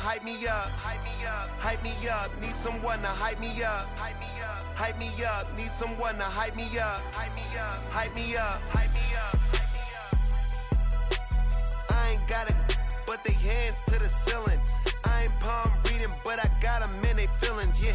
hype me up. Hype me up. Hype me up. Need someone to hype me up. Hype me up. Hype me up. Need someone to hype me up. Hype me up. Hype me up. Hype me up. I ain't got it, but they hands to the ceiling. I ain't palm reading, but I got them in they feelings, yeah.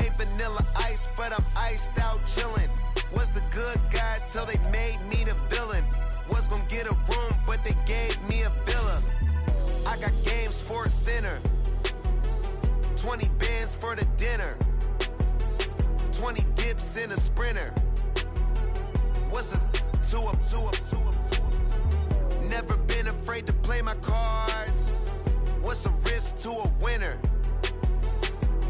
Ain't vanilla ice, but I'm iced out chillin'. Was the good guy till they made me the villain. Was gonna get a room, but they gave me a villa. I got game, Sports Center. 20 bands for the dinner. 20 dips in a sprinter. What's a 2 up, 2 up, 2 up, 2 up? Never been afraid to play my cards. What's a risk to a winner?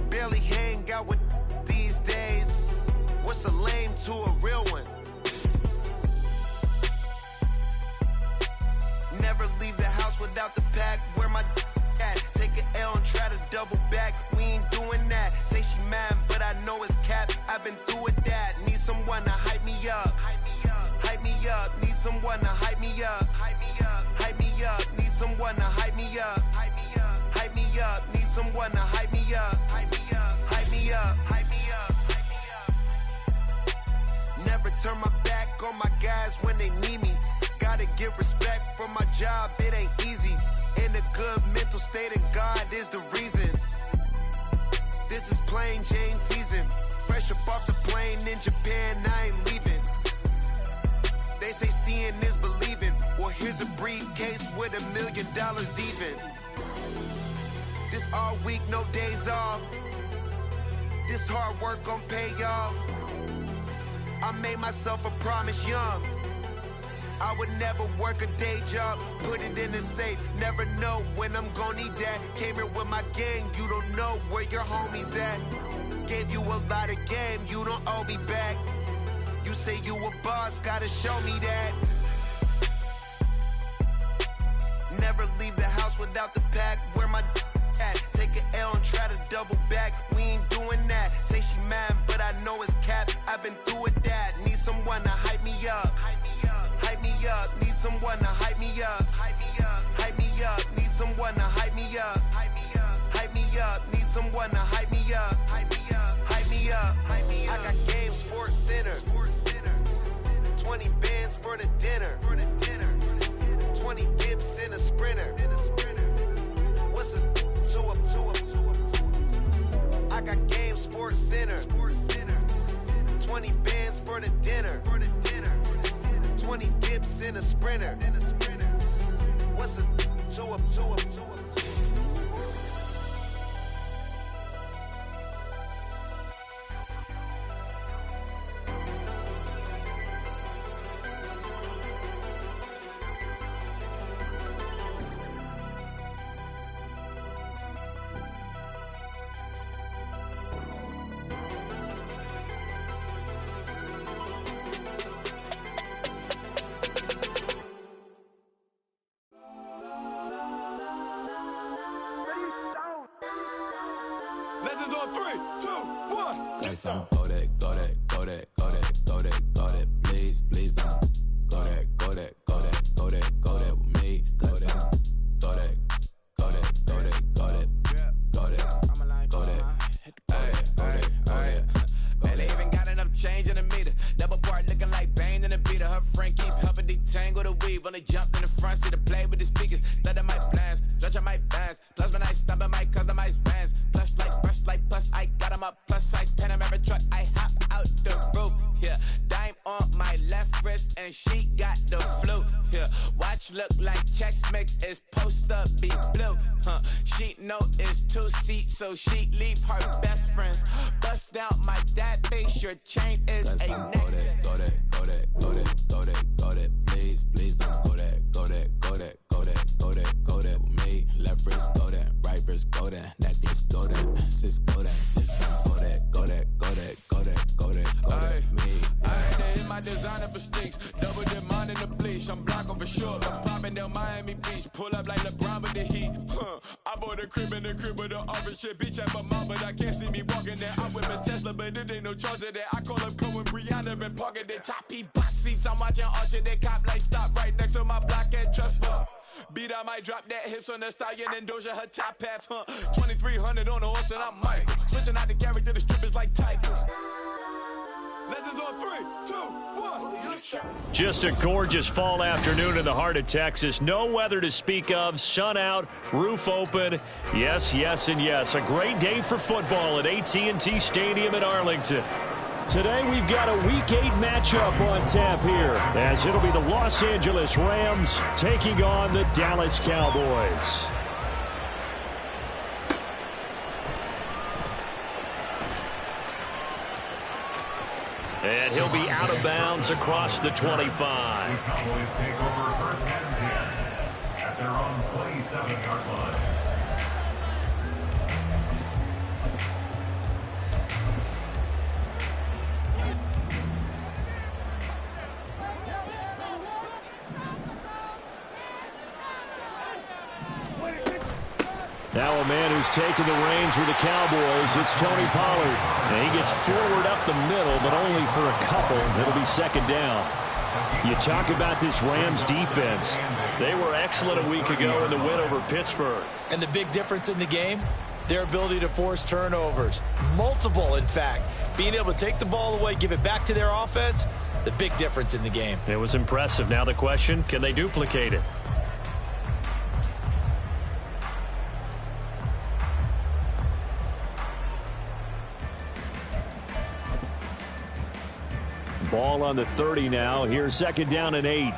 Barely hang out with these days. What's a lame to a real one? Never leave the house without the pack. Where my at? Take an L and try to double back. We ain't doing that. Say she mad, but I know it's cap. I've been through with that. Need someone to hype me up. Hype me up. Hype me up. Need someone to hype me up. Hype me up. Hype me up. Need someone to hype me up. Hype me up. Hype me up. Need someone to hype me up. Hype me up. Hype me up. Hype me up. Hype me up. Never turn my back on my guys when they need me. Gotta give respect for my job, it ain't easy. In a good mental state and God is the reason. This is plain Jane season. Fresh up off the plane in Japan, I ain't leaving. They say seeing is believing. Well, here's a briefcase with $1 million even. This all week, no days off. This hard work gon' pay off. I made myself a promise young. I would never work a day job, put it in the safe. Never know when I'm gon' need that. Came here with my gang, you don't know where your homies at. Gave you a lot of game, you don't owe me back. You say you a boss, gotta show me that. Never leave the house without the pack. Where my at? Take an L and try to double back. We ain't doing that. Say she mad, but I know it's cap. I've been through with that. Need someone to hype me up. Hype me up. Hype me up. Need someone to hype me up. Hype me up. Hype me up. Need someone to hype me up. Hype me up. Hype me up. Need someone to hype me up. Hype me up. Hype me up. Hype me up. I got game, Sports Center. 20 bands for the dinner. 20 dips in a sprinter. What's a 2 up, 2 up, 2 up? I got game, Sports Center. 20 bands for the dinner. 20 dips in a sprinter. What's a 2 up, 2 up, 2 up? Legends on 3, 2, 1. That's on go that, go that, go that, go that, go that, go that. Please, please don't go that, go that, go that, go that, go that with me. Go that, go that, go that, go that, go that, go that, go that, go that. Man, they even got enough change in the meter. Double part looking like Bane in the beater. Her friend keep helping detangle the weave. Only jumped in the front seat to play with the speakers. Study my plans, stretch on my bands. Plus when I stumble my customized vans. Plush like brush like plus I got 'em up. Plus size Panamera truck. I hop out the roof. Yeah, dime on my left wrist and she got the flu. Yeah, watch look like checks mix. It's post up be blue. She know it's 2 seats, so she leave her best friends. Bust out my dad face. Your chain is a necklace. Go that, go that, go that, go that, go that. Please, please don't go that, go that, go that, go that, go that, go that with me. Left wrist go that, right wrist go that, necklace go that, sis go that, this time go that, go that, go that, go that, go that, go that, me. I had to hit my designer for sticks. Double the money. in the bleach. I'm blocking for sure. I'm popping down Miami Beach. Pull up like LeBron with the heat. I bought a crib in the crib with the office shit. Beach at my mom, but I can't see me walking there. I whip a Tesla, but it ain't no charge of that. I call up Cohen, Brianna, and parking the top box seats. I'm watching Archer, they cop like stop right next to my block at Trust Fund. Beat, I might drop that hips on the stallion and Doja her top half, 2300 on the horse and I'm Mike. Switching out the character, the strippers like Tigers. Legends on 3, 2, 1. Just a gorgeous fall afternoon in the heart of Texas. No weather to speak of. Sun out, roof open. Yes, yes, and yes. A great day for football at AT&T Stadium in Arlington. Today we've got a Week 8 matchup on tap here, as it'll be the Los Angeles Rams taking on the Dallas Cowboys. And he'll be out of bounds across the 25. The Cowboys take over first and 10 at their own 27-yard line. Now a man who's taken the reins with the Cowboys, it's Tony Pollard. And he gets forward up the middle, but only for a couple. It'll be second down. You talk about this Rams defense. They were excellent a week ago in the win over Pittsburgh. And the big difference in the game, their ability to force turnovers. Multiple, in fact. Being able to take the ball away, give it back to their offense, the big difference in the game. It was impressive. Now the question, can they duplicate it? Ball on the 30 now. Here's second down and 8.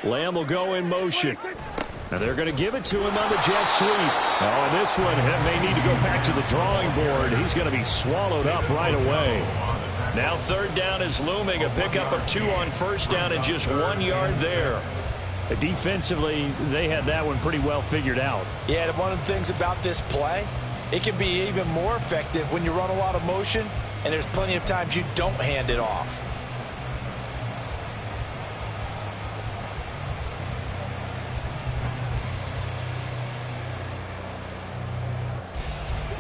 Lamb will go in motion. Now they're going to give it to him on the jet sweep. Oh, and this one may need to go back to the drawing board. He's going to be swallowed up right away. Now third down is looming. A pickup of 2 on first down and just 1 yard there. Defensively, they had that one pretty well figured out. Yeah, and one of the things about this play, it can be even more effective when you run a lot of motion, and there's plenty of times you don't hand it off.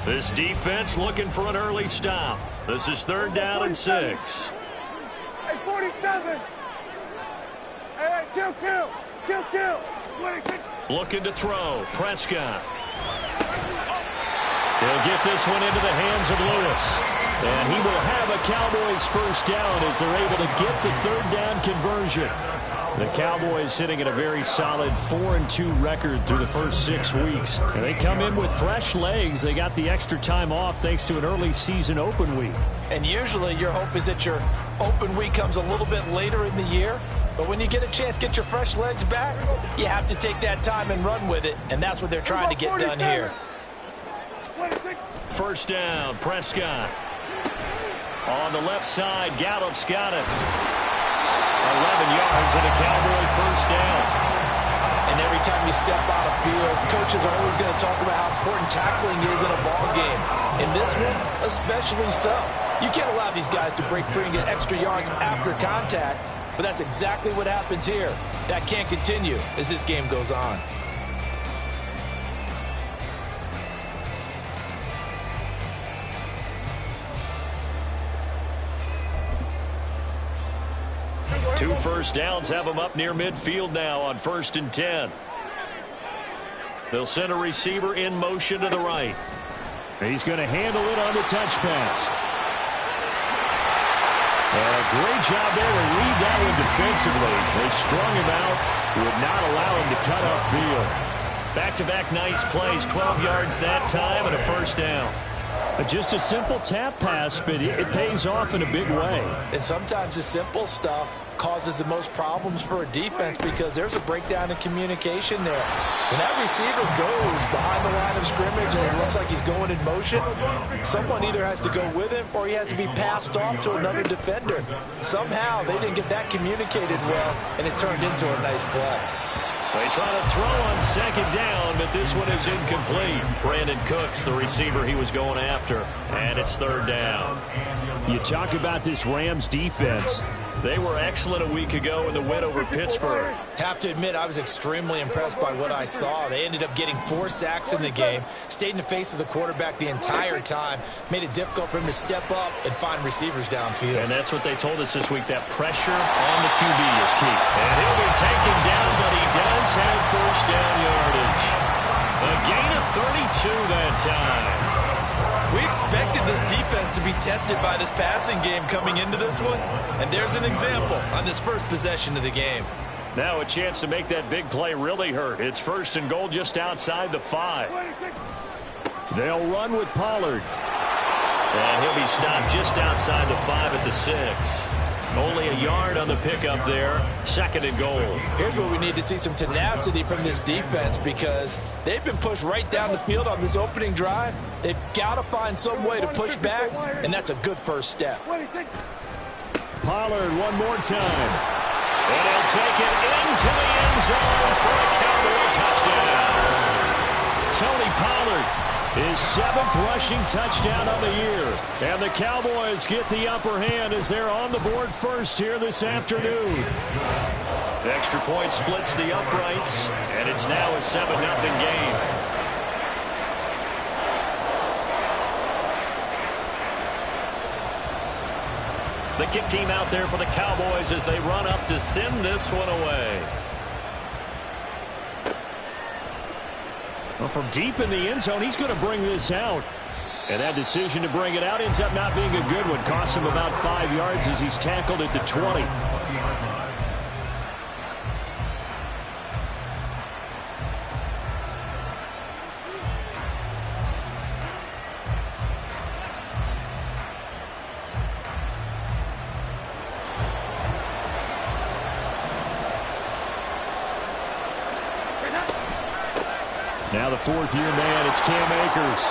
This defense looking for an early stop. This is third down and 6. Hey, 47. Hey, kill. Looking to throw. Prescott. They'll get this one into the hands of Lewis. And he will have a Cowboys first down as they're able to get the third down conversion. The Cowboys sitting at a very solid 4-2 record through the first 6 weeks. And they come in with fresh legs. They got the extra time off thanks to an early season open week. And usually your hope is that your open week comes a little bit later in the year. But when you get a chance to get your fresh legs back, you have to take that time and run with it. And that's what they're trying to get done here. First down, Prescott. On the left side, Gallup's got it. 11 yards and a Cowboy first down. And every time you step out of field, coaches are always going to talk about how important tackling is in a ball game. In this one, especially so. You can't allow these guys to break free and get extra yards after contact, but that's exactly what happens here. That can't continue as this game goes on. Two first downs have them up near midfield now on 1st and 10. They'll send a receiver in motion to the right. He's going to handle it on the touch pass. And a great job there to read that one defensively. They strung him out, would not allow him to cut upfield. Back-to-back nice plays, 12 yards that time and a first down. Just a simple tap pass, but it pays off in a big way. And sometimes the simple stuff causes the most problems for a defense because there's a breakdown in communication there. When that receiver goes behind the line of scrimmage and it looks like he's going in motion, someone either has to go with him or he has to be passed off to another defender. Somehow they didn't get that communicated well, and it turned into a nice play. They try to throw on second down, but this one is incomplete. Brandon Cooks, the receiver he was going after, and it's third down. You talk about this Rams defense. They were excellent a week ago in the win over Pittsburgh. Have to admit, I was extremely impressed by what I saw. They ended up getting 4 sacks in the game, stayed in the face of the quarterback the entire time, made it difficult for him to step up and find receivers downfield. And that's what they told us this week, that pressure on the QB is key. And he'll be taken down, but he does have first down yardage. A gain of 32 that time. We expected this defense to be tested by this passing game coming into this one, and there's an example on this first possession of the game. Now a chance to make that big play really hurt. It's first and goal just outside the 5. They'll run with Pollard. And he'll be stopped just outside the 5 at the 6. Only a yard on the pickup there. Second and goal. Here's where we need to see some tenacity from this defense because they've been pushed right down the field on this opening drive. They've got to find some way to push back, and that's a good first step. Pollard one more time. And he'll take it into the end zone for a Cowboy touchdown. Tony Pollard, his 7th rushing touchdown on the year. And the Cowboys get the upper hand as they're on the board first here this afternoon. The extra point splits the uprights, and it's now a 7-0 game. The kick team out there for the Cowboys as they run up to send this one away. Well, from deep in the end zone, he's going to bring this out. And that decision to bring it out ends up not being a good one. Costs him about 5 yards as he's tackled at the 20. Now the 4th-year man, it's Cam Akers.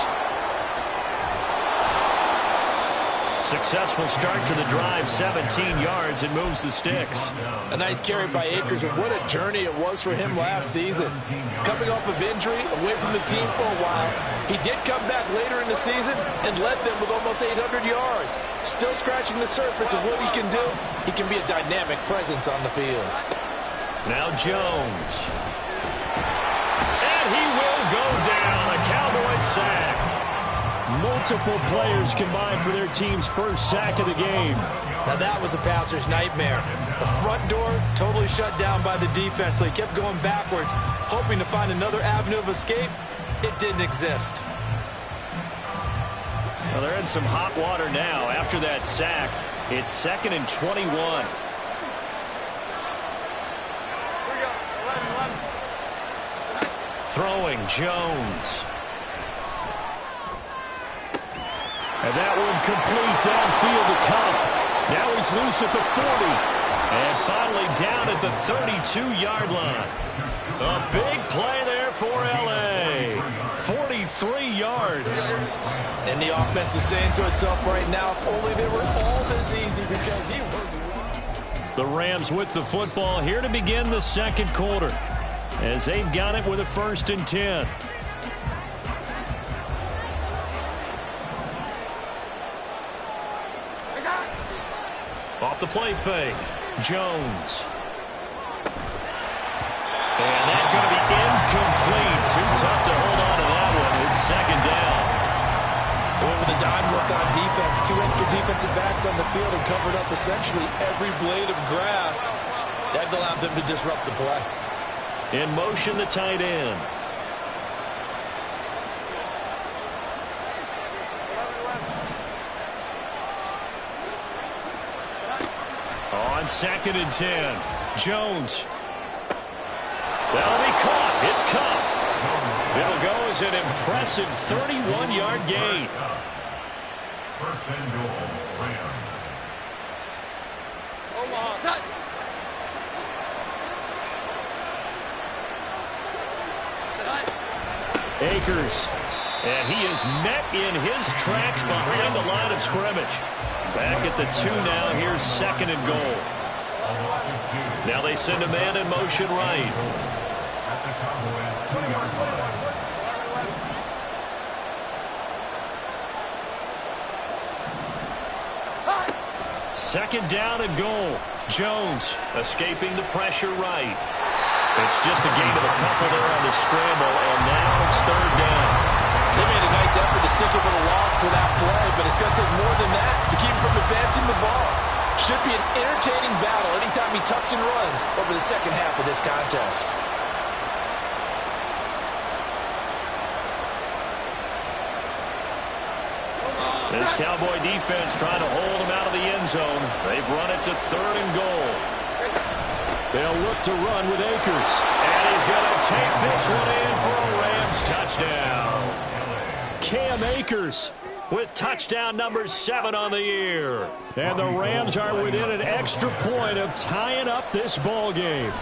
Successful start to the drive, 17 yards, and moves the sticks. A nice carry by Akers, and what a journey it was for him last season. Coming off of injury, away from the team for a while, he did come back later in the season and led them with almost 800 yards. Still scratching the surface of what he can do. He can be a dynamic presence on the field. Now Jones. He will go down, a Cowboys sack. Multiple players combined for their team's first sack of the game. Now that was a passer's nightmare. The front door totally shut down by the defense, so he kept going backwards, hoping to find another avenue of escape. It didn't exist. Well, they're in some hot water now. After that sack, it's 2nd and 21. Throwing Jones. And that one complete downfield to Cup. Now he's loose at the 40. And finally down at the 32-yard line. A big play there for L.A. 43 yards. And the offense is saying to itself right now, if only they were all this easy because he was. The Rams with the football here to begin the second quarter, as they've got it with a 1st and 10. Off the play fake, Jones. And that's going to be incomplete. Too tough to hold on to that one. It's 2nd down. Going with a dime look on defense. 2 extra defensive backs on the field and covered up essentially every blade of grass. That allowed them to disrupt the play. In motion, the tight end. On 2nd and 10, Jones. That'll be caught. It's Cup. It'll go as an impressive 31-yard gain. 1st and goal, Rams. Akers, and he is met in his tracks behind the line of scrimmage. Back at the 2 now. Here's 2nd and goal. Now they send a man in motion right. At the Cowboys' 2-yard line. 2nd down and goal. Jones escaping the pressure right. It's just a gain of a couple there on the scramble, and now it's 3rd down. They made a nice effort to stick him with a loss for that play, but it's going to take more than that to keep him from advancing the ball. Should be an entertaining battle anytime he tucks and runs over the second half of this contest. This Cowboy defense trying to hold him out of the end zone. They've run it to 3rd and goal. They'll look to run with Akers. And he's going to take this one in for a Rams touchdown. Cam Akers with touchdown number 7 on the year. And the Rams are within an extra point of tying up this ball game.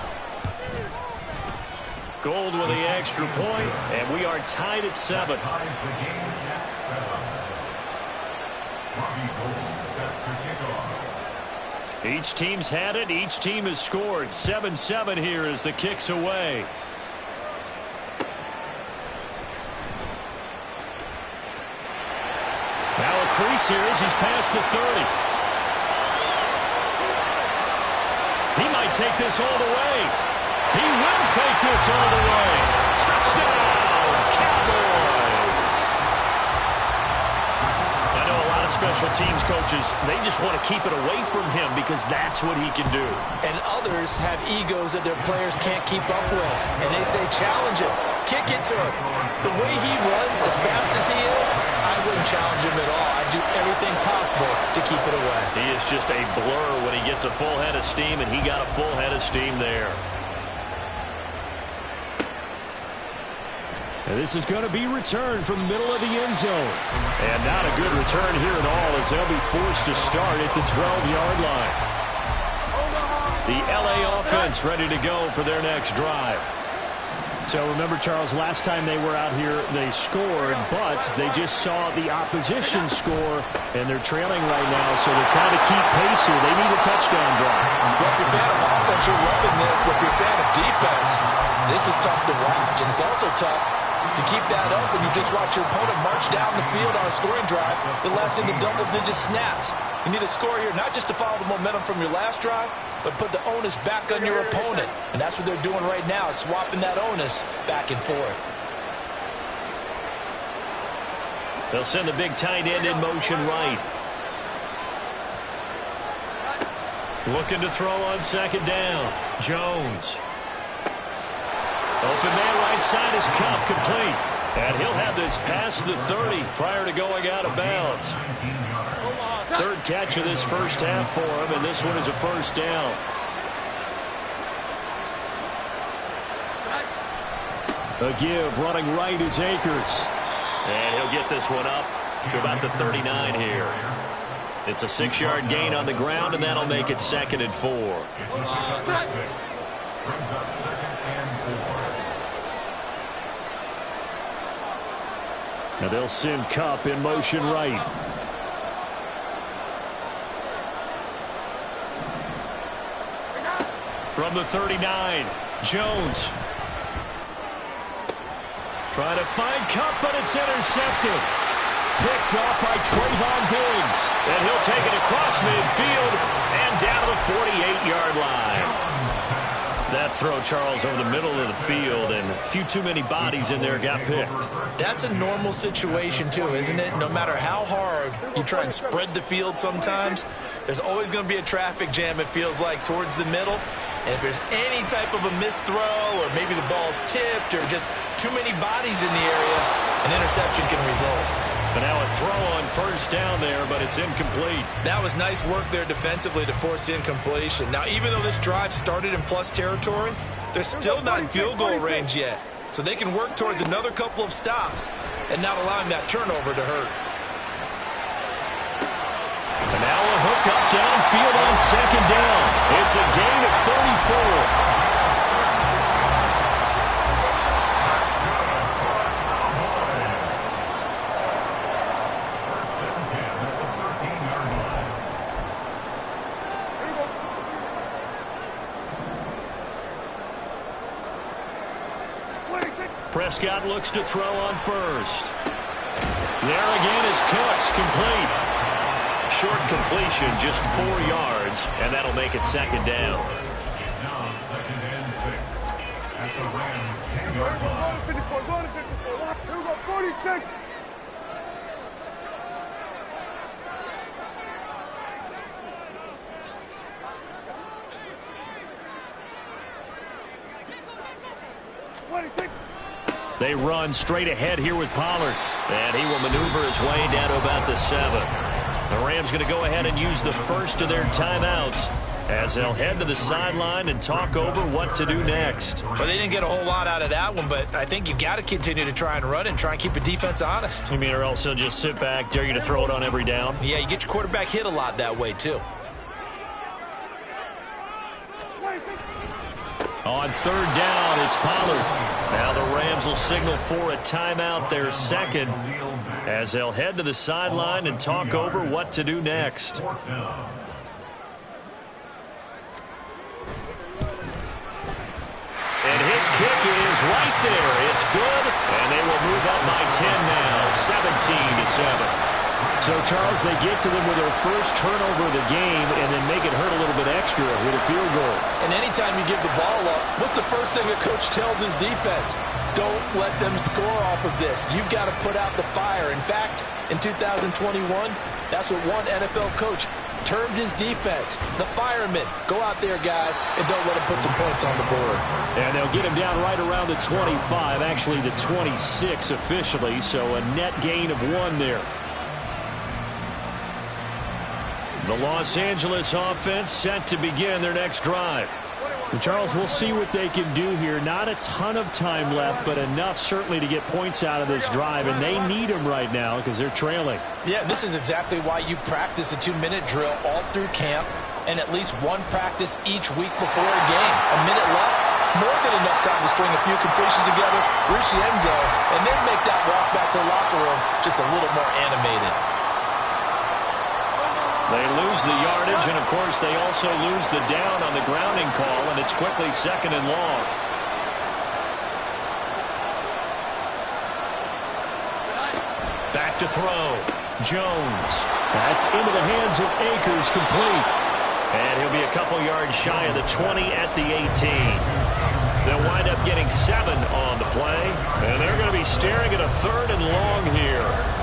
Gold with the extra point, and we are tied at 7. Each team's had it. Each team has scored. 7-7 here as the kick's away. Now a crease here as he's past the 30. He might take this all the way. He will take this all the way. Touchdown, Cowboys. I know a lot of special teams coaches, they just want to keep it away from him because that's what he can do. And others have egos that their players can't keep up with. And they say, challenge him. Kick it to him. The way he runs as fast as he is, I wouldn't challenge him at all. I'd do everything possible to keep it away. He is just a blur when he gets a full head of steam, and he got a full head of steam there. And this is going to be returned from the middle of the end zone. And not a good return here at all as they'll be forced to start at the 12-yard line. The LA offense ready to go for their next drive. So remember, Charles, last time they were out here, they scored, but they just saw the opposition score, and they're trailing right now, so they're trying to keep pace here. They need a touchdown drive. Well, if you're a fan of offense, you're loving this, but if you're a fan of defense, this is tough to watch, and it's also tough to keep that up when you just watch your opponent march down the field on a scoring drive that lasts into double-digit snaps. You need a score here, not just to follow the momentum from your last drive, but put the onus back on your opponent. And that's what they're doing right now, swapping that onus back and forth. They'll send the big tight end in motion right. Looking to throw on 2nd down. Jones. Open man right side is Cup, complete. And he'll have this past the 30 prior to going out of bounds. 3rd catch of this first half for him, and this one is a 1st down. A give running right is Akers. And he'll get this one up to about the 39 here. It's a 6-yard gain on the ground, and that'll make it 2nd and 4. Brings up 2nd and 4. Now they'll send Cup in motion right. From the 39, Jones. Trying to find Cup, but it's intercepted. Picked off by Trayvon Diggs. And he'll take it across midfield and down to the 48-yard line. That throw, Charles, over the middle of the field, and a few too many bodies in there got picked. That's a normal situation, too, isn't it? No matter how hard you try and spread the field sometimes, there's always going to be a traffic jam, it feels like, towards the middle. And if there's any type of a missed throw, or maybe the ball's tipped, or just too many bodies in the area, an interception can result. But now a throw on 1st down there, but it's incomplete. That was nice work there defensively to force the incompletion. Now, even though this drive started in plus territory, they're still not in field goal range yet. So they can work towards another couple of stops and not allowing that turnover to hurt. And now a hook up downfield on 2nd down. It's a gain of 34. Prescott looks to throw on 1st. There again is Cooks, complete. short completion, just 4 yards, and that'll make it second down. It's now 2nd and 6 at the Rams 10-yard line. 54, go to 54. Here we go, 46. They run straight ahead here with Pollard, and he will maneuver his way down to about the 7. The Rams going to go ahead and use the first of their timeouts as they'll head to the sideline and talk over what to do next. Well, they didn't get a whole lot out of that one, but I think you've got to continue to try and run and try and keep the defense honest. You mean, or else they'll just sit back, dare you to throw it on every down? Yeah, you get your quarterback hit a lot that way, too. On 3rd down, it's Pollard. Now the Rams will signal for a timeout, their second, as they'll head to the sideline and talk over what to do next. And his kick is right there. It's good, and they will move up by 10 now, 17-7. So, Charles, they get to them with their first turnover of the game and then make it hurt a little bit extra with a field goal. And anytime you give the ball up, what's the first thing a coach tells his defense? Don't let them score off of this. You've got to put out the fire. In fact, in 2021, that's what one NFL coach termed his defense, the firemen. Go out there, guys, and don't let them put some points on the board. And they'll get him down right around the 25, actually the 26 officially, so a net gain of 1 there. The Los Angeles offense set to begin their next drive. And Charles, we'll see what they can do here. Not a ton of time left, but enough certainly to get points out of this drive, and they need them right now because they're trailing. Yeah, this is exactly why you practice a 2-minute drill all through camp and at least one practice each week before a game. A minute left, more than enough time to string a few completions together, reach the end zone, and then make that walk back to the locker room just a little more animated. They lose the yardage, and, of course, they also lose the down on the grounding call, and it's quickly 2nd and long. Back to throw. Jones. That's into the hands of Akers, complete. And he'll be a couple yards shy of the 20 at the 18. They'll wind up getting 7 on the play, and they're going to be staring at a 3rd and long here.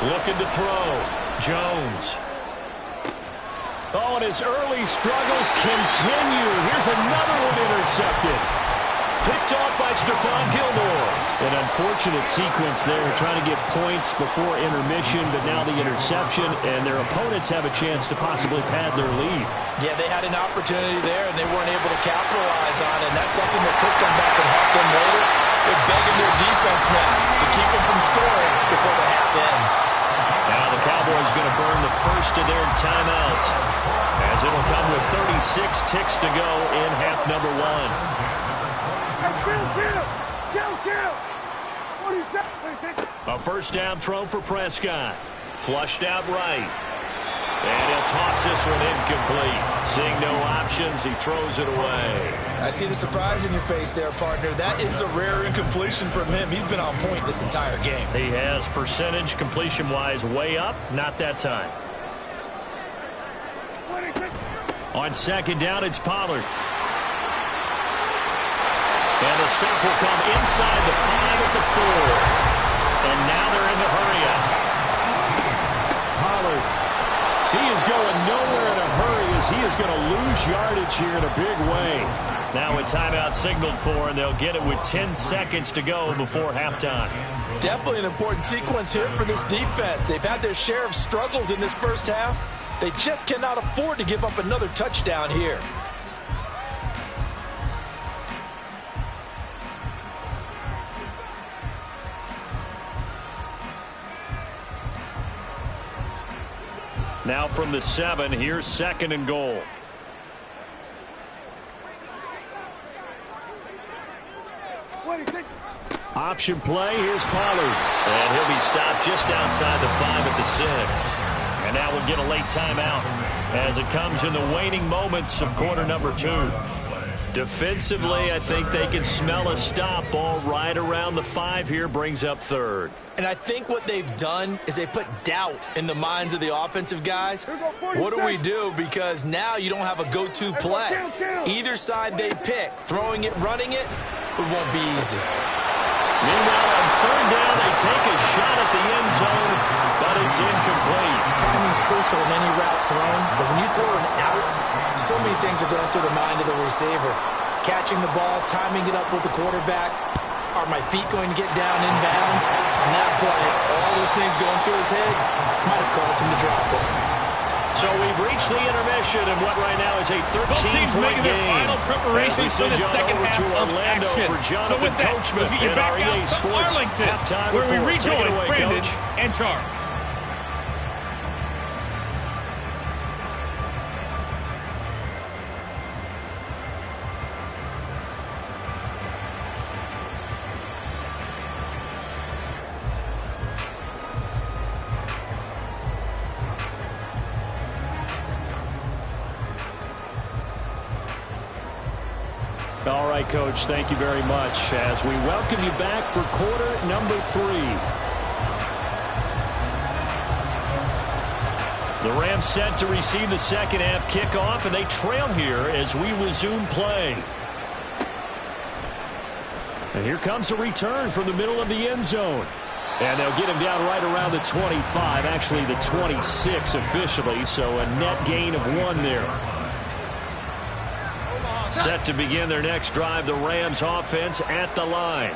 Looking to throw. Jones. Oh, and his early struggles continue. Here's another one intercepted. Picked off by Stephon Gilmore. An unfortunate sequence there, trying to get points before intermission, but now the interception, and their opponents have a chance to possibly pad their lead. Yeah, they had an opportunity there, and they weren't able to capitalize on it, and that's something that could come back and haunt them later. They're begging their defense now to keep them from scoring before the half ends. Now the Cowboys going to burn the first of their timeouts, as it'll come with 36 ticks to go in half number 1. A first down throw for Prescott. Flushed out right. And he'll toss this one incomplete. Seeing no options, he throws it away. I see the surprise in your face there, partner. That is a rare incompletion from him. He's been on point this entire game. He has percentage completion-wise way up. Not that time. On 2nd down, it's Pollard. And the stop will come inside the 5 at the 4. And now they're in the hurry-up. Pollard, he is going nowhere in a hurry as he is going to lose yardage here in a big way. Now a timeout signaled for, and they'll get it with 10 seconds to go before halftime. Definitely an important sequence here for this defense. They've had their share of struggles in this first half. They just cannot afford to give up another touchdown here. Now from the 7, here's 2nd and goal. Option play, here's Pollard. And he'll be stopped just outside the 5 at the 6. And now we'll get a late timeout as it comes in the waning moments of quarter number 2. Defensively, I think they can smell a stop. Ball right around the 5 here, brings up third. And I think what they've done is they put doubt in the minds of the offensive guys. What do we do? Because now you don't have a go-to play. Either side they pick, throwing it, running it, it won't be easy. Meanwhile, on third down, they take a shot at the end zone, but it's incomplete. Timing's crucial in any route thrown, but when you throw an out, so many things are going through the mind of the receiver. Catching the ball, timing it up with the quarterback. Are my feet going to get down in bounds? On that play, all those things going through his head might have caused him to drop it. So we've reached the intermission in what right now is a 13-point Both teams making their game. final preparations for the second half of action. So with that, let's get you back out to Arlington, where we rejoin Brandon and Charles. All right, Coach, thank you very much as we welcome you back for quarter number 3. The Rams set to receive the second half kickoff, and they trail here as we resume play. And here comes a return from the middle of the end zone. And they'll get him down right around the 25, actually the 26 officially, so a net gain of 1 there. Set to begin their next drive, the Rams offense at the line.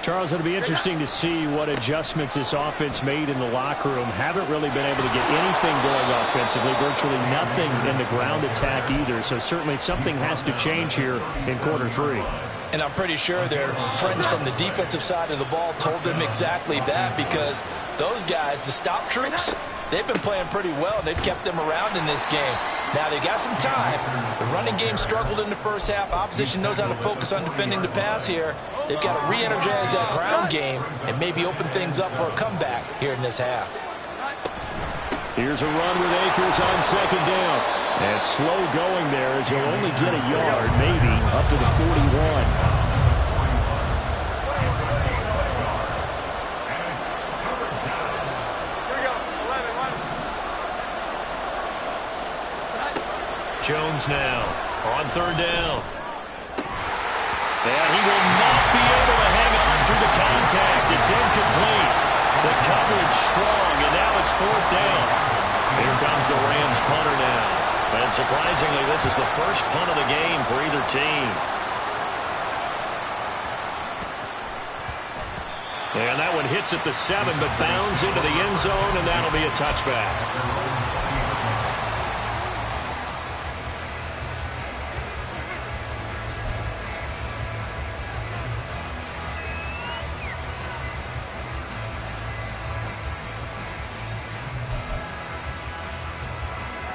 Charles, it'll be interesting to see what adjustments this offense made in the locker room. Haven't really been able to get anything going offensively, virtually nothing in the ground attack either. So certainly something has to change here in quarter 3. And I'm pretty sure their friends from the defensive side of the ball told them exactly that, because those guys, the stop troops, they've been playing pretty well, and they've kept them around in this game. Now, they got some time. The running game struggled in the first half. Opposition knows how to focus on defending the pass here. They've got to re-energize that ground game and maybe open things up for a comeback here in this half. Here's a run with Akers on second down. And slow going there as he'll only get a yard, maybe, up to the 41. Jones now on third down. And he will not be able to hang on through the contact. It's incomplete. The coverage strong, and now it's fourth down. Here comes the Rams punter now. And surprisingly, this is the first punt of the game for either team. And that one hits at the 7, but bounds into the end zone, and that'll be a touchback.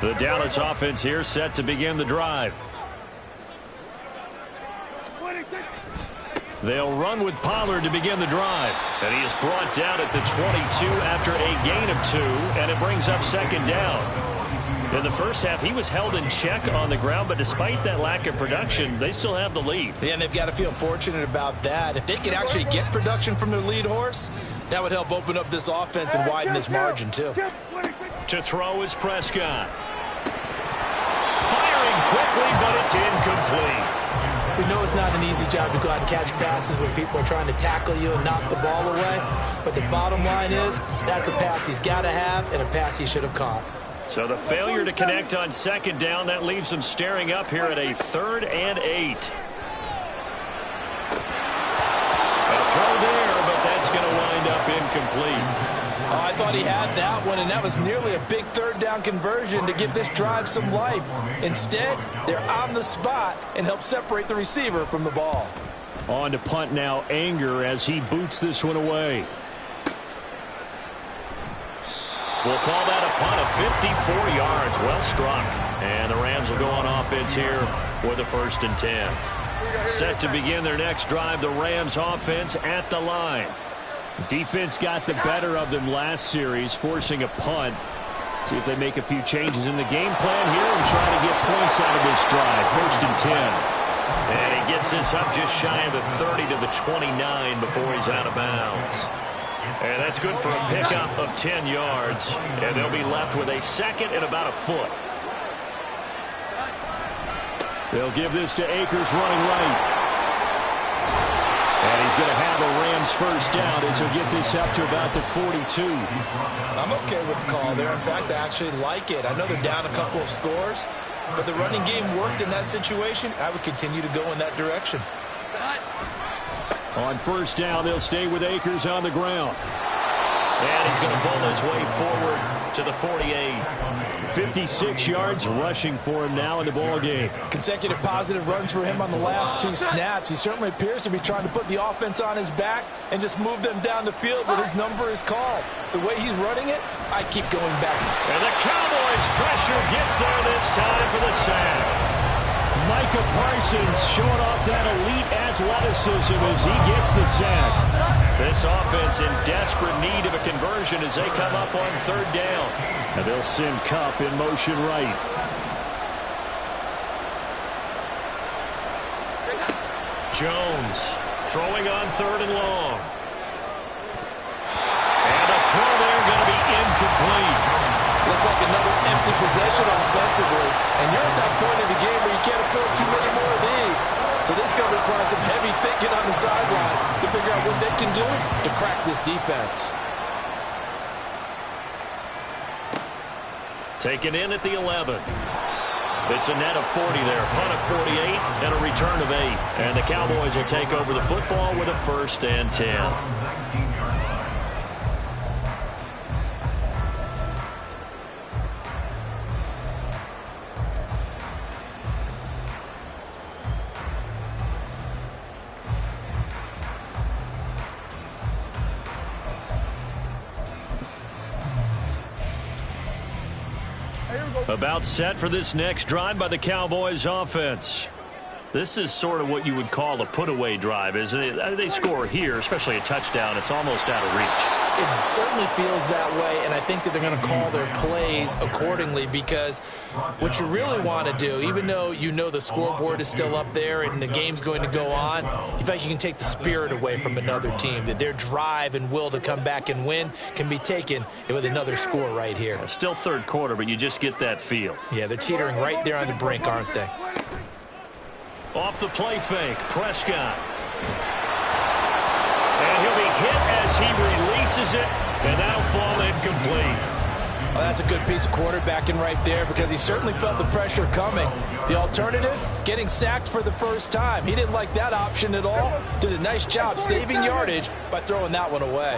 The Dallas offense here set to begin the drive. They'll run with Pollard to begin the drive. And he is brought down at the 22 after a gain of 2, and it brings up second down. In the first half, he was held in check on the ground, but despite that lack of production, they still have the lead. Yeah, and they've got to feel fortunate about that. If they could actually get production from their lead horse, that would help open up this offense and widen this margin, too. To throw is Prescott. Firing quickly, but it's incomplete. We know it's not an easy job to go out and catch passes when people are trying to tackle you and knock the ball away. But the bottom line is, that's a pass he's got to have and a pass he should have caught. So the failure to connect on second down, that leaves them staring up here at a 3rd and 8. A throw there, but that's going to wind up incomplete. Oh, I thought he had that one, and that was nearly a big 3rd down conversion to give this drive some life. Instead, they're on the spot and help separate the receiver from the ball. On to punt now, Anger, as he boots this one away. We'll call that a punt of 54 yards. Well struck. And the Rams will go on offense here with a 1st and 10. Set to begin their next drive, the Rams offense at the line. Defense got the better of them last series, forcing a punt. See if they make a few changes in the game plan here and try to get points out of this drive. 1st and 10. And he gets this up just shy of the 30 to the 29 before he's out of bounds. And that's good for a pickup of 10 yards. And they'll be left with a second and about a foot. They'll give this to Akers running right. And he's going to have a Rams first down as he'll get this up to about the 42. I'm okay with the call there. In fact, I actually like it. I know they're down a couple of scores, but the running game worked in that situation. I would continue to go in that direction. On first down, they'll stay with Akers on the ground. And he's going to bowl his way forward to the 48. 56 yards rushing for him now in the ball game. Consecutive positive runs for him on the last 2 snaps. He certainly appears to be trying to put the offense on his back and just move them down the field, but his number is called. The way he's running it, I keep going back. And the Cowboys' pressure gets there this time for the sack. Micah Parsons showing off that elite athleticism as he gets the sack. This offense in desperate need of a conversion as they come up on third down. And they'll send Kupp in motion right. Jones throwing on third and long. And a throw there going to be incomplete. Looks like another empty possession offensively. And you're at that point in the game where you can't afford too many more of these. So this is going to require some heavy thinking on the sideline to figure out what they can do to crack this defense. Taken in at the 11. It's a net of 40 there. Punt of 48 and a return of 8. And the Cowboys will take over the football with a 1st and 10. About set for this next drive by the Cowboys offense. This is sort of what you would call a put-away drive, isn't it? They score here, especially a touchdown. It's almost out of reach. It certainly feels that way, and I think that they're going to call their plays accordingly because what you really want to do, even though you know the scoreboard is still up there and the game's going to go on, in fact, you can take the spirit away from another team, that their drive and will to come back and win can be taken with another score right here. Still third quarter, but you just get that feel. Yeah, they're teetering right there on the brink, aren't they? Off the play fake, Prescott. And he'll be hit as he releases it, and that'll fall incomplete. Well, that's a good piece of quarterbacking right there because he certainly felt the pressure coming. The alternative, getting sacked for the first time. He didn't like that option at all. Did a nice job saving yardage by throwing that one away.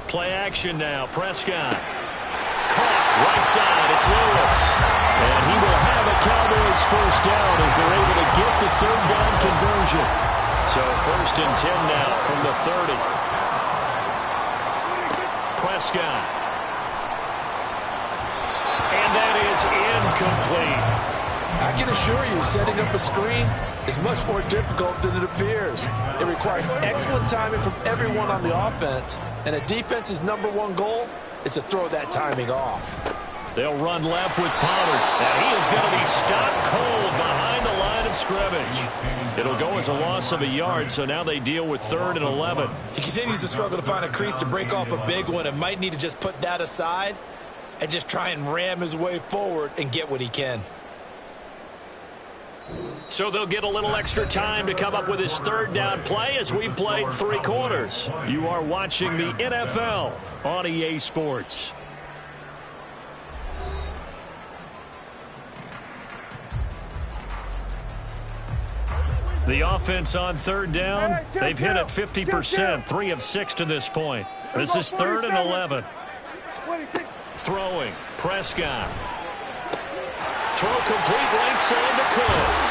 Play action now, Prescott. Caught right side, it's Lewis. And he will have a Cowboys first down as they're able to get the third down conversion. So 1st and 10 now from the 30. Prescott. And that is incomplete. I can assure you, setting up a screen is much more difficult than it appears. It requires excellent timing from everyone on the offense, and a defense's #1 goal is to throw that timing off. They'll run left with Pollard. And he is going to be stopped cold behind the line of scrimmage. It'll go as a loss of a yard, so now they deal with 3rd and 11. He continues to struggle to find a crease to break off a big one and might need to just put that aside and just try and ram his way forward and get what he can. So they'll get a little extra time to come up with his 3rd down play as we played 3 quarters. You are watching the NFL on EA Sports. The offense on 3rd down, they've hit it 50%, 3 of 6 to this point. This is 3rd and 11. Throwing, Prescott. Throw complete right side to Cooks.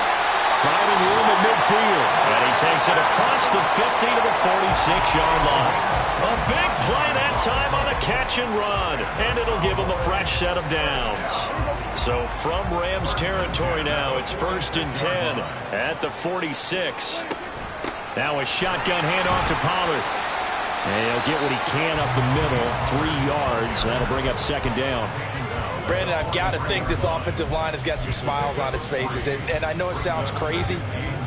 Finding room at midfield. And he takes it across the 50 to the 46-yard line. A big play that time on a catch and run. And it'll give him a fresh set of downs. So from Rams territory now, it's 1st and 10 at the 46. Now a shotgun handoff to Pollard. And he'll get what he can up the middle, 3 yards. That'll bring up 2nd down. Brandon, I've got to think this offensive line has got some smiles on its faces. And I know it sounds crazy,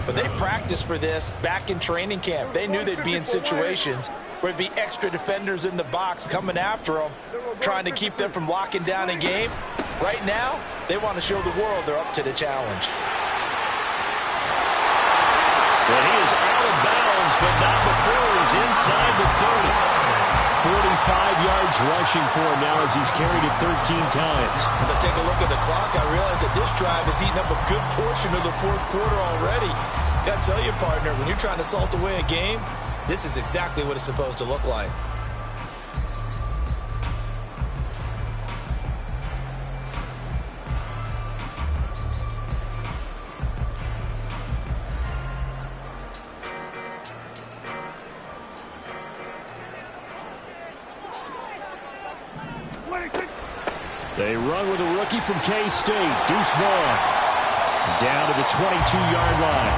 but they practiced for this back in training camp. They knew they'd be in situations where there'd be extra defenders in the box coming after them, trying to keep them from locking down a game. Right now, they want to show the world they're up to the challenge. Well, he is out of bounds, but not before he's inside the 30. 45 yards rushing for him now as he's carried it 13 times. As I take a look at the clock, I realize that this drive has eaten up a good portion of the fourth quarter already. Got to tell you, partner, when you're trying to salt away a game, this is exactly what it's supposed to look like. They run with a rookie from K-State, Deuce Vaughn, down to the 22-yard line.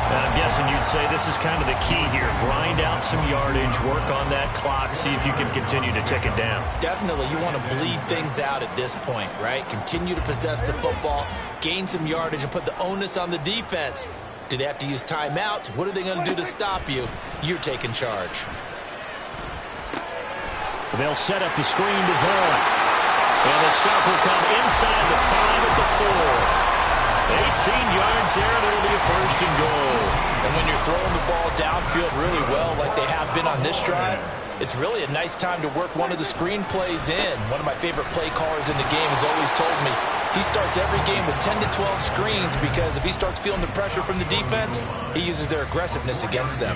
And I'm guessing you'd say this is kind of the key here. Grind out some yardage, work on that clock, see if you can continue to tick it down. Definitely, you want to bleed things out at this point, right? Continue to possess the football, gain some yardage, and put the onus on the defense. Do they have to use timeouts? What are they going to do to stop you? You're taking charge. They'll set up the screen to Vaughn. And the stop will come inside the 5 at the 4. 18 yards there, and it'll be a first and goal. And when you're throwing the ball downfield really well like they have been on this drive, it's really a nice time to work one of the screen plays in. One of my favorite play callers in the game has always told me he starts every game with 10 to 12 screens because if he starts feeling the pressure from the defense, he uses their aggressiveness against them.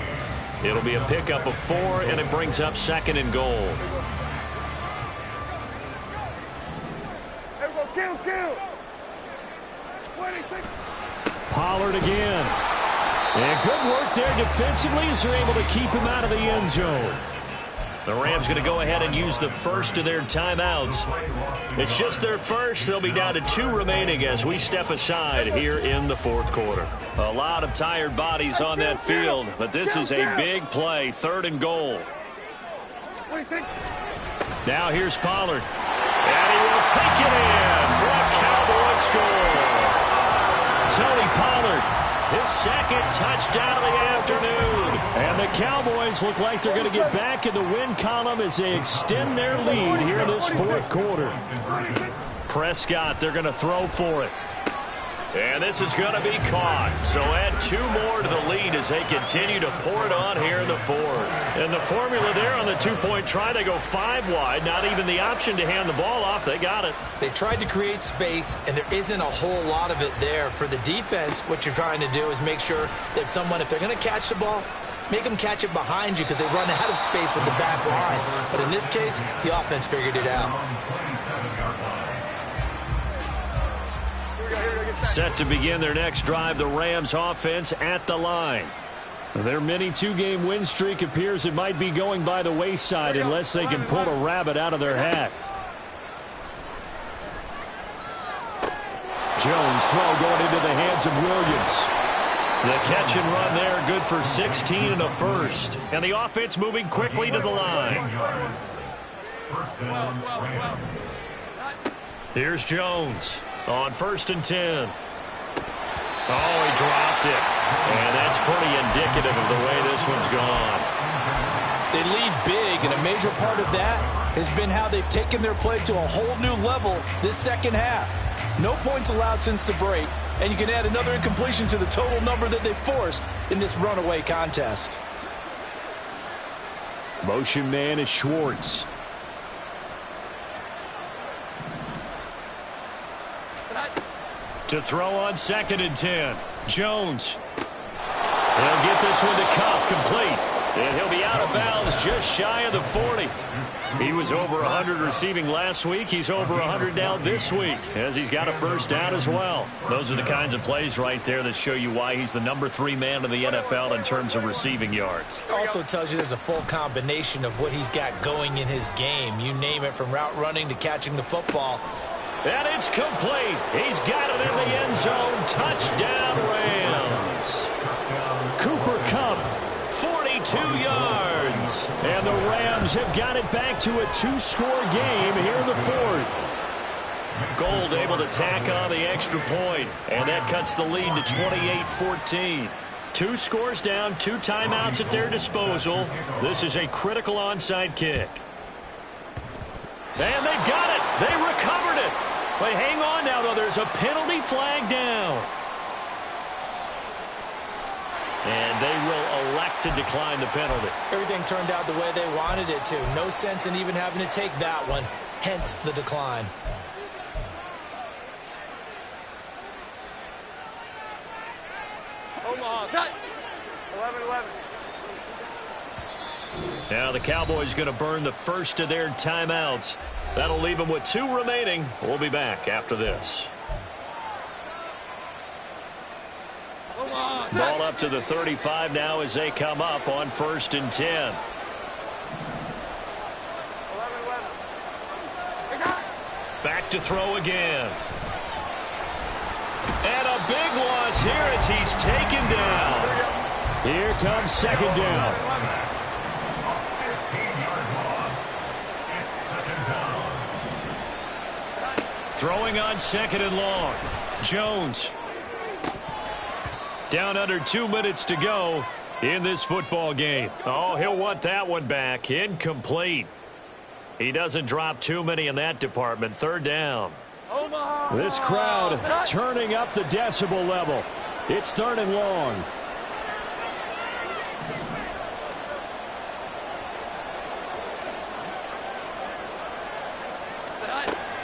It'll be a pickup of 4, and it brings up second and goal. Kill. Pollard again. And good work there defensively as they're able to keep him out of the end zone. The Rams going to go ahead and use the first of their timeouts. It's just their first. They'll be down to 2 remaining as we step aside here in the fourth quarter. A lot of tired bodies on that field, but this is a big play, 3rd and goal. Now here's Pollard. And he will take it in for a Cowboy score. Tony Pollard, his 2nd touchdown of the afternoon. And the Cowboys look like they're going to get back in the win column as they extend their lead here in this fourth quarter. Prescott, they're going to throw for it. And this is going to be caught. So add 2 more to the lead as they continue to pour it on here in the fourth. And the formula there on the 2-point try, they go 5 wide. Not even the option to hand the ball off. They got it. They tried to create space, and there isn't a whole lot of it there. For the defense, what you're trying to do is make sure that if they're going to catch the ball, make them catch it behind you because they run out of space with the back line. But in this case, the offense figured it out. Set to begin their next drive, the Rams offense at the line. Their mini 2-game win streak appears it might be going by the wayside unless they can pull a rabbit out of their hat. Jones throw going into the hands of Williams. The catch and run there, good for 16 and a first. And the offense moving quickly to the line. Here's Jones on 1st and 10. Oh, he dropped it. And that's pretty indicative of the way this one's gone. They lead big, and a major part of that has been how they've taken their play to a whole new level this second half. No points allowed since the break, and you can add another incompletion to the total number that they forced in this runaway contest. Motion man is Schwartz. To throw on 2nd and 10. Jones. He'll get this one to Cup, complete. And he'll be out of bounds just shy of the 40. He was over 100 receiving last week. He's over 100 now this week as he's got a first down as well. Those are the kinds of plays right there that show you why he's the number 3 man in the NFL in terms of receiving yards. Also tells you there's a full combination of what he's got going in his game. You name it, from route running to catching the football. And it's complete. He's got it in the end zone. Touchdown, Rams. Cooper Kupp, 42 yards. And the Rams have got it back to a 2-score game here in the fourth. Gold able to tack on the extra point, and that cuts the lead to 28-14. 2 scores down, 2 timeouts at their disposal. This is a critical onside kick. And they've got it. They recovered it. But hang on now, though. There's a penalty flag down. And they will elect to decline the penalty. Everything turned out the way they wanted it to. No sense in even having to take that one. Hence the decline. Omaha, 11-11. Now the Cowboys going to burn the first of their timeouts. That'll leave them with 2 remaining. We'll be back after this. Ball up to the 35 now as they come up on 1st and 10. Back to throw again. And a big loss here as he's taken down. Here comes 2nd down. 15-yard loss. It's 2nd down. Throwing on 2nd and long. Jones. Down under 2 minutes to go in this football game. Oh, he'll want that one back. Incomplete. He doesn't drop too many in that department. 3rd down. This crowd turning up the decibel level. It's 3rd and long.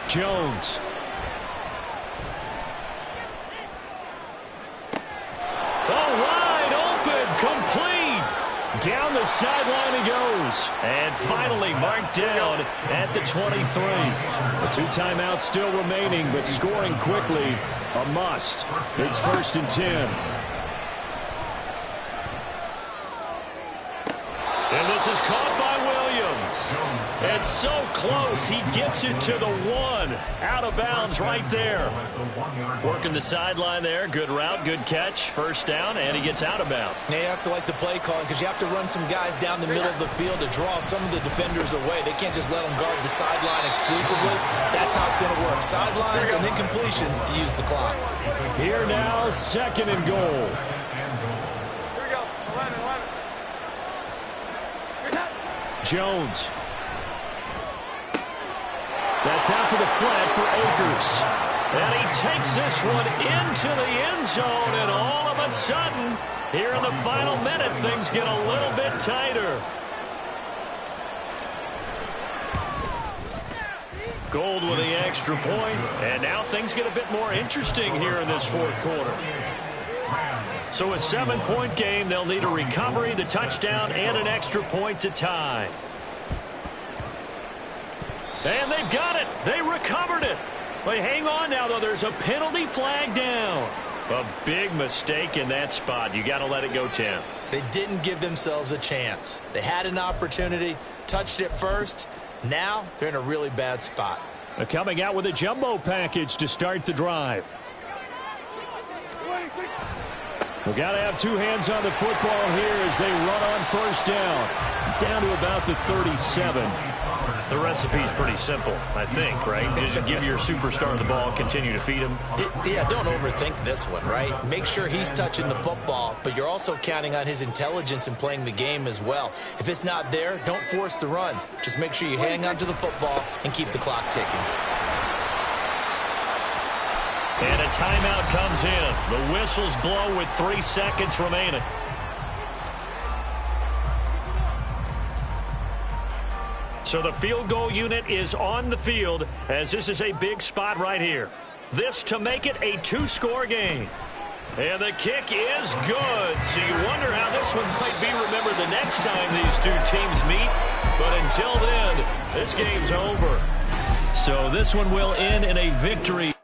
Jones. Down the sideline he goes. And finally marked down at the 23. The 2 timeouts still remaining, but scoring quickly, a must. It's 1st and 10. And this is caught by Williams. It's so close, he gets it to the 1. Out of bounds right there. Working the sideline there. Good route, good catch. 1st down, and he gets out of bounds. Now you have to like the play calling because you have to run some guys down the middle of the field to draw some of the defenders away. They can't just let them guard the sideline exclusively. That's how it's going to work. Sidelines and incompletions to use the clock. Here now, 2nd and goal. Jones. That's out to the flat for Akers. And he takes this one into the end zone, and all of a sudden, here in the final minute, things get a little bit tighter. Gold with the extra point, and now things get a bit more interesting here in this 4th quarter. So a 7-point game, they'll need a recovery, the touchdown, and an extra point to tie. And they've got it. They recovered it. But hang on now, though. There's a penalty flag down. A big mistake in that spot. You got to let it go, Tim. They didn't give themselves a chance. They had an opportunity, touched it first. Now they're in a really bad spot. They're coming out with a jumbo package to start the drive. We've got to have 2 hands on the football here as they run on 1st down. Down to about the 37. The recipe's pretty simple, I think, right? Just give your superstar the ball, continue to feed him. Yeah, don't overthink this one, right? Make sure he's touching the football, but you're also counting on his intelligence in playing the game as well. If it's not there, don't force the run. Just make sure you hang on to the football and keep the clock ticking. And a timeout comes in. The whistles blow with 3 seconds remaining. So the field goal unit is on the field as this is a big spot right here. This to make it a 2-score game. And the kick is good. So you wonder how this one might be remembered the next time these 2 teams meet. But until then, this game's over. So this one will end in a victory.